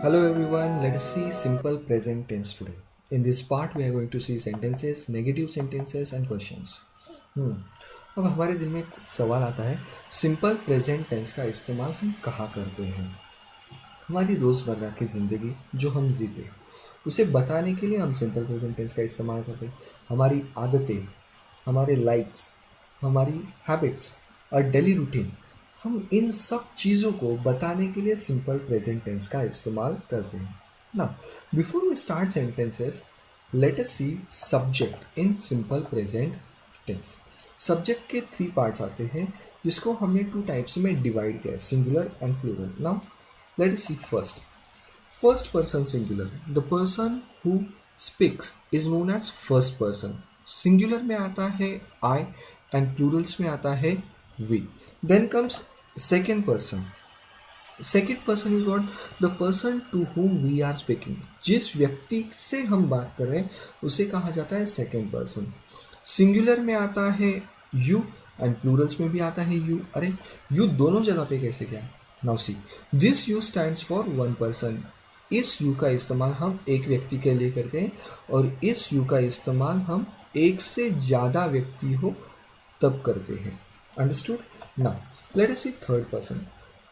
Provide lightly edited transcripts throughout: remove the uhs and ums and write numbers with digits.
Hello everyone, let us see simple present tense today. In this part, we are going to see sentences, negative sentences and questions. Hmm. अब हमारे दिल में एक सवाल आता है, सिंपल प्रेजेंट टेंस का इस्तेमाल हम कहाँ करते हैं? हमारी रोज़मर्रा की ज़िंदगी जो हम जीते उसे बताने के लिए हम सिंपल प्रेजेंट टेंस का इस्तेमाल करते हैं। हमारी आदतें, हमारे लाइक्स, हमारी हैबिट्स और डेली रूटीन, हम इन सब चीज़ों को बताने के लिए सिंपल प्रेजेंट टेंस का इस्तेमाल करते हैं ना। Before we start sentences, let us see subject in simple present tense. Subject के थ्री पार्ट्स आते हैं जिसको हमने टू टाइप्स में डिवाइड किया है, singular and plural. Now let us see first, first person singular, the person who speaks is known as first person. Singular में आता है आई एंड प्लूरल्स में आता है we. Then comes second person. Second person is what? The person to whom we are speaking. जिस व्यक्ति से हम बात कर रहे हैं उसे कहा जाता है सेकेंड पर्सन। सिंगुलर में आता है यू एंड प्लूरल्स में भी आता है यू। अरे यू दोनों जगह पे कैसे क्या? Now see, this you stands for one person. इस यू का इस्तेमाल हम एक व्यक्ति के लिए करते हैं और इस यू का इस्तेमाल हम एक से ज़्यादा व्यक्ति हो तब करते हैं। Understood? Now let us see third person.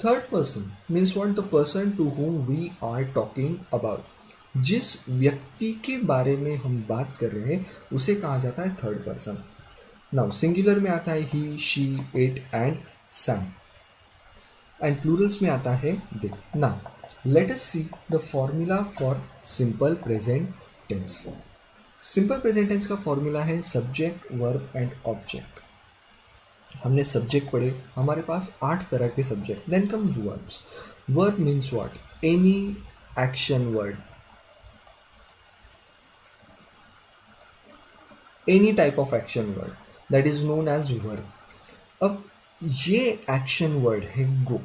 Third person means what? The person to whom we are talking about. जिस व्यक्ति के बारे में हम बात कर रहे हैं उसे कहा जाता है थर्ड पर्सन। नाउ सिंगुलर में आता है he, she, it and Sam and plurals में आता है they. Now let us see the formula for simple present tense. Simple present tense का फॉर्मूला है सब्जेक्ट, वर्ब एंड ऑब्जेक्ट। हमने सब्जेक्ट पढ़े, हमारे पास 8 तरह के subject. Then come verbs. Verb means what? Any action word, any type of action word that is known as verb. अब ये एक्शन वर्ड है गो।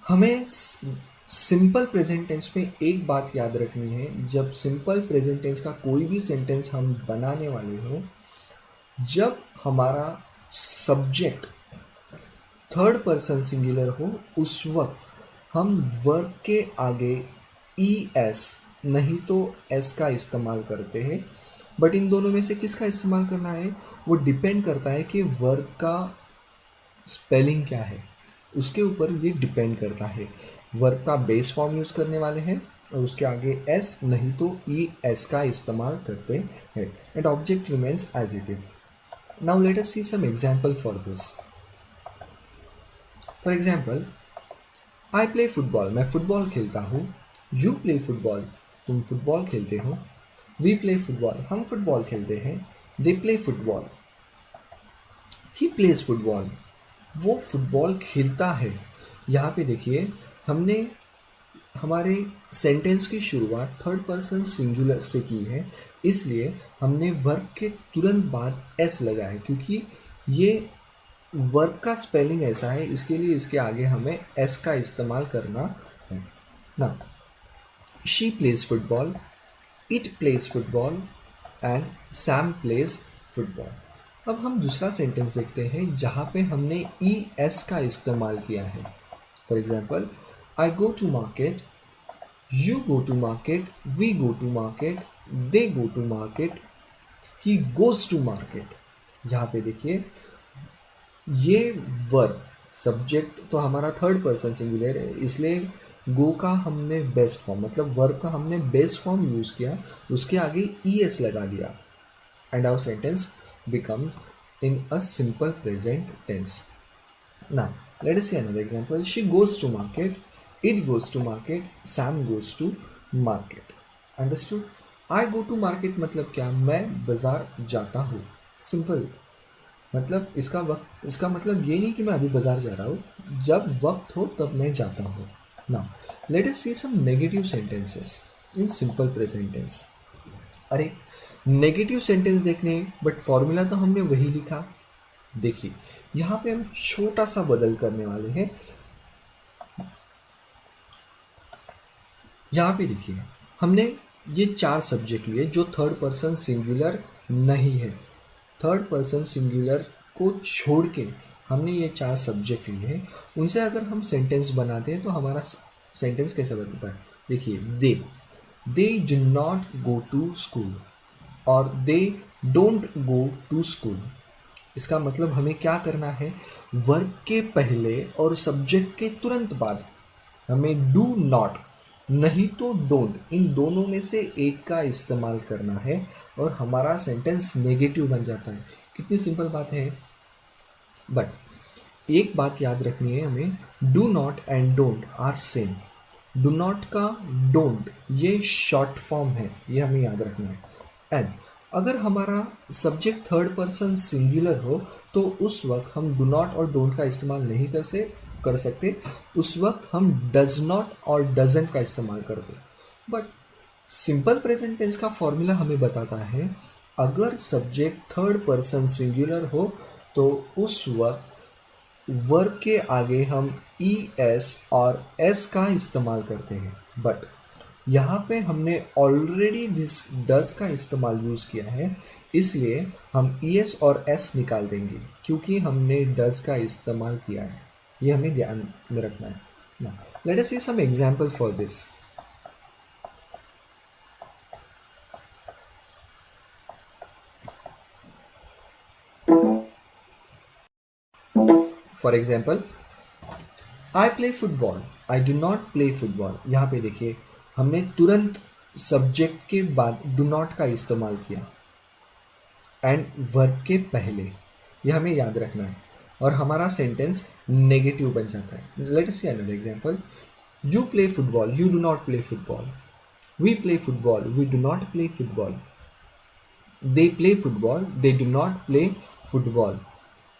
हमें सिंपल प्रेजेंट टेंस में एक बात याद रखनी है, जब सिंपल प्रेजेंट टेंस का कोई भी सेंटेंस हम बनाने वाले हो, जब हमारा सब्जेक्ट थर्ड पर्सन सिंगुलर हो उस वक्त हम वर्ब के आगे ई एस नहीं तो एस का इस्तेमाल करते हैं। बट इन दोनों में से किसका इस्तेमाल करना है वो डिपेंड करता है कि वर्ब का स्पेलिंग क्या है, उसके ऊपर ये डिपेंड करता है। वर्ब का बेस फॉर्म यूज़ करने वाले हैं और उसके आगे एस नहीं तो ई एस का इस्तेमाल करते हैं and object remains as it is. Now let us see some example for this. For example, I play football, मैं फुटबॉल खेलता हूँ। यू प्ले फुटबॉल, तुम फुटबॉल खेलते हो। वी प्ले फुटबॉल, हम फुटबॉल खेलते हैं। They play football, he plays football, वो फुटबॉल खेलता है। यहाँ पे देखिए, हमने हमारे सेंटेंस की शुरुआत थर्ड पर्सन सिंगुलर से की है, इसलिए हमने वर्ब के तुरंत बाद एस लगा है, क्योंकि ये वर्ब का स्पेलिंग ऐसा है, इसके लिए इसके आगे हमें एस का इस्तेमाल करना है ना। She plays football, it plays football and Sam plays football. अब हम दूसरा सेंटेंस देखते हैं जहाँ पे हमने ई एस का इस्तेमाल किया है। For example, I go to market, you go to market, we go to market, they go to market, he goes to market. यहाँ पे देखिए, ये वर्ब सब्जेक्ट तो हमारा थर्ड पर्सन सिंगुलर है, इसलिए गो का हमने बेस्ट फॉर्म मतलब वर्ब का हमने बेस्ट फॉर्म यूज़ किया, उसके आगे ई एस लगा दिया and our sentence become in a simple present tense. Now let us see another example. She goes to market, it goes to market, Sam goes to market. Understood? I go to market मतलब क्या? मैं बाजार जाता हूँ। Simple. मतलब इसका मतलब ये नहीं कि मैं अभी बाजार जा रहा हूँ, जब वक्त हो तब मैं जाता हूँ। Now let us see some negative sentences in simple present tense. अरे नेगेटिव सेंटेंस देखने, बट फॉर्मूला तो हमने वही लिखा। देखिए यहाँ पे हम छोटा सा बदल करने वाले हैं। यहाँ पे देखिए, हमने ये 4 सब्जेक्ट लिए जो थर्ड पर्सन सिंगुलर नहीं है। थर्ड पर्सन सिंगुलर को छोड़ के हमने ये 4 सब्जेक्ट लिए हैं। उनसे अगर हम सेंटेंस बनाते हैं तो हमारा सेंटेंस कैसे बनता है? देखिए they do not go to school और they don't go to school. इसका मतलब हमें क्या करना है, वर्ब के पहले और सब्जेक्ट के तुरंत बाद हमें डू नॉट नहीं तो डोंट, इन दोनों में से एक का इस्तेमाल करना है और हमारा सेंटेंस नेगेटिव बन जाता है। कितनी सिंपल बात है। बट एक बात याद रखनी है हमें, do not and don't are same. Do not का डोंट ये शॉर्ट फॉर्म है, ये हमें याद रखना है। एंड अगर हमारा सब्जेक्ट थर्ड पर्सन सिंगुलर हो तो उस वक्त हम डू नॉट और डोंट का इस्तेमाल नहीं कर सकते, उस वक्त हम डज नॉट और डजेंट का इस्तेमाल करते। बट सिंपल प्रेजेंट टेंस का फॉर्मूला हमें बताता है, अगर सब्जेक्ट थर्ड पर्सन सिंगुलर हो तो उस वक्त वर्ब के आगे हम ई एस और एस का इस्तेमाल करते हैं। बट यहाँ पे हमने ऑलरेडी दिस डज का इस्तेमाल यूज़ किया है, इसलिए हम ई एस और एस निकाल देंगे क्योंकि हमने डज का इस्तेमाल किया है। ये हमें ध्यान में रखना है ना। Let us see some example for this. For example, I play football, I do not play football. यहाँ पे देखिए हमने तुरंत सब्जेक्ट के बाद डू नॉट का इस्तेमाल किया एंड वर्ब के पहले, ये हमें याद रखना है और हमारा सेंटेंस नेगेटिव बन जाता है। Let us see another example, you play football, you do not play football. We play football, we do not play football. They play football, they do not play football.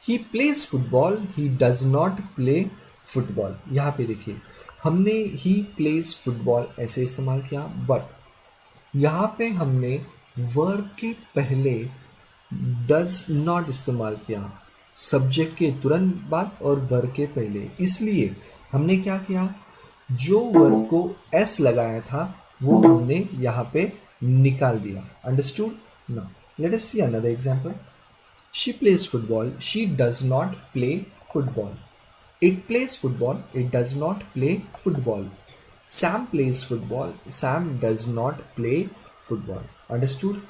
He plays football, he does not play football. यहाँ पे देखिए हमने ही plays football ऐसे इस्तेमाल किया, but यहाँ पे हमने वर्ब के पहले डज नॉट इस्तेमाल किया, सब्जेक्ट के तुरंत बाद और वर्ब के पहले। इसलिए हमने क्या किया, जो वर्ब को एस लगाया था वो हमने यहाँ पे निकाल दिया। Understood. Now let us see another example, she plays football, she does not play football. It plays football, it does not play football. Sam plays football, Sam does not play football. Understood.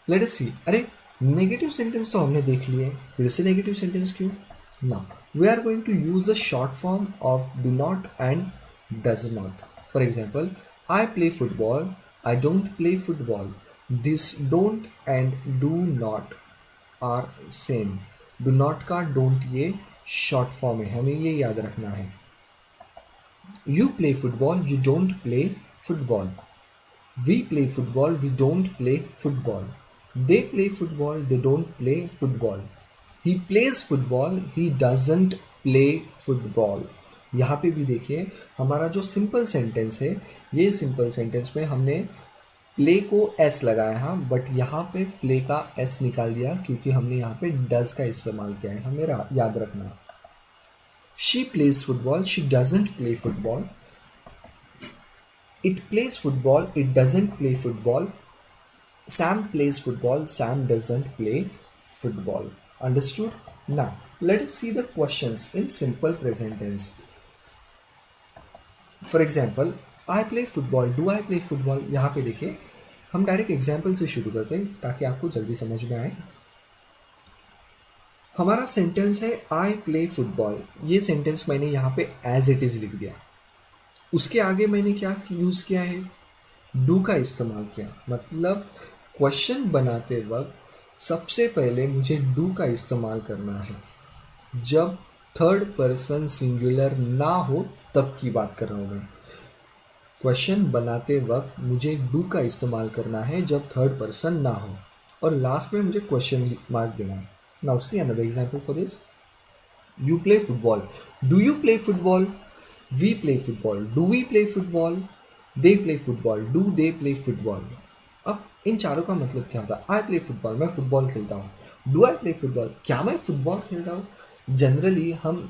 Let us see, अरे negative sentence तो हमने देख लिए, फिर से negative sentence क्यों। Now we are going to use the short form of do not and does not. For example, I play football, I don't play football. This don't and do not are same. Do not का don't ये short form है, हमें ये याद रखना है। You play football, you don't play football. We play football, we don't play football. They play football, they don't play football. He plays football, he doesn't play football. यहाँ पे भी देखिए हमारा जो सिंपल सेंटेंस है, ये सिंपल सेंटेंस में हमने प्ले को एस लगाया है, बट यहाँ पे प्ले का एस निकाल दिया क्योंकि हमने यहाँ पे डज का इस्तेमाल किया है, हमें याद रखना। She plays football, she doesn't play football. It plays football, it doesn't play football. Sam plays football, Sam doesn't play football. Understood? Now, let us see the questions in simple present tense. For example, I play football, do I play football? यहाँ पे देखिए हम direct example से शुरू करते हैं ताकि आपको जल्दी समझ में आए। हमारा सेंटेंस है आई प्ले फुटबॉल, ये सेंटेंस मैंने यहाँ पे एज इट इज़ लिख दिया। उसके आगे मैंने क्या यूज़ किया है, डू का इस्तेमाल किया। मतलब क्वेश्चन बनाते वक्त सबसे पहले मुझे डू का इस्तेमाल करना है। जब थर्ड पर्सन सिंगुलर ना हो तब की बात कर रहा हूँ मैं। क्वेश्चन बनाते वक्त मुझे डू का इस्तेमाल करना है जब थर्ड पर्सन ना हो, और लास्ट में मुझे क्वेश्चन मार्क देना है। Now see another example for this, you play football, do you play football. We play football. Do we play football? They play football. Do they play football? अब इन चारों का मतलब क्या होता है। I play football, मैं फुटबॉल खेलता हूँ। Do I play football? क्या मैं फुटबॉल खेलता हूँ। जनरली हम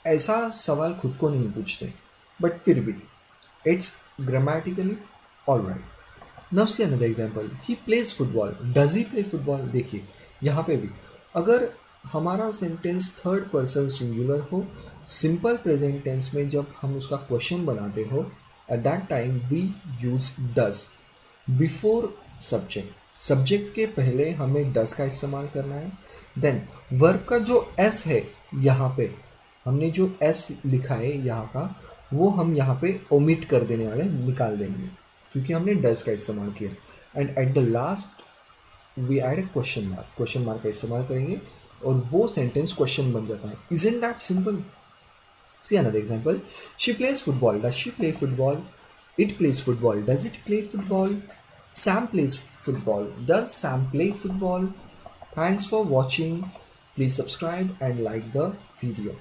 ऐसा सवाल खुद को नहीं पूछते, बट फिर भी it's grammatically all right. Now see another example, he plays football, does he play football. देखिए यहाँ पे भी अगर हमारा सेंटेंस थर्ड पर्सन सिंगुलर हो, सिंपल प्रेजेंट टेंस में जब हम उसका क्वेश्चन बनाते हो at that time we use does before subject. Subject के पहले हमें डज का इस्तेमाल करना है। देन वर्ब का जो एस है यहाँ पे, हमने जो एस लिखा है यहाँ का, वो हम यहाँ पे ओमिट कर देने वाले, निकाल देंगे, क्योंकि हमने डज का इस्तेमाल किया। And at the last we add a question mark, question mark का इस्तेमाल करेंगे और वो सेंटेंस क्वेश्चन बन जाता है। Isn't that simple? See another example. She plays football. Does she play football? It plays football. Does it play football? Sam plays football. Does Sam play football? Thanks for watching. Please subscribe and like the video.